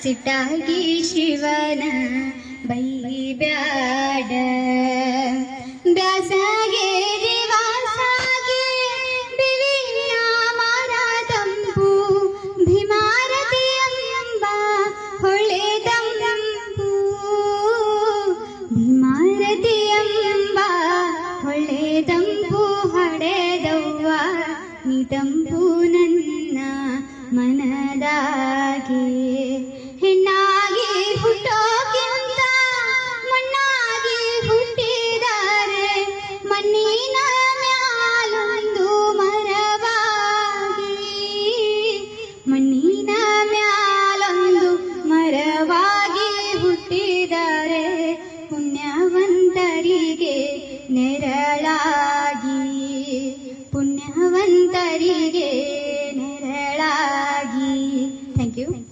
ಸಿಟ್ಟಾಗಿ ಶಿವನ ಬೈಬ್ಯಾಡ. ಬ್ಯಾಸಗೆ ದಿವಾಸಾಗೆ ಬಿವಿನ ಮರ ತಂಪು ಭೀಮಾರತಿ ಎಂಬ ಹೊಳೆದಂಪು. ಭೀಮಾರತಿ ಎಂಬ ಹೊಳೆದಂಪು ಹೊಡೆದವ್ವ ನಿದಂಪು ನನ್ನ ಮನದಾಗೆ. ಹೆಣ್ಣಾಗಿ ಹುಟ್ಟೋಕ್ಕಿಂತ ಮಣ್ಣಾಗಿ ಹುಟ್ಟಿದರೆ ಮಣ್ಣಿನ ಮ್ಯಾಲೊಂದು ಮರವಾಗಿ. ಮಣ್ಣಿನ ಮ್ಯಾಲೊಂದು ಮರವಾಗಿ ಹುಟ್ಟಿದರೆ ಪುಣ್ಯವಂತರಿಗೆ ನೆರಳಾಗಿ. ಪುಣ್ಯವಂತರಿಗೆ ನೆರಳಾಗಿ. Thank you.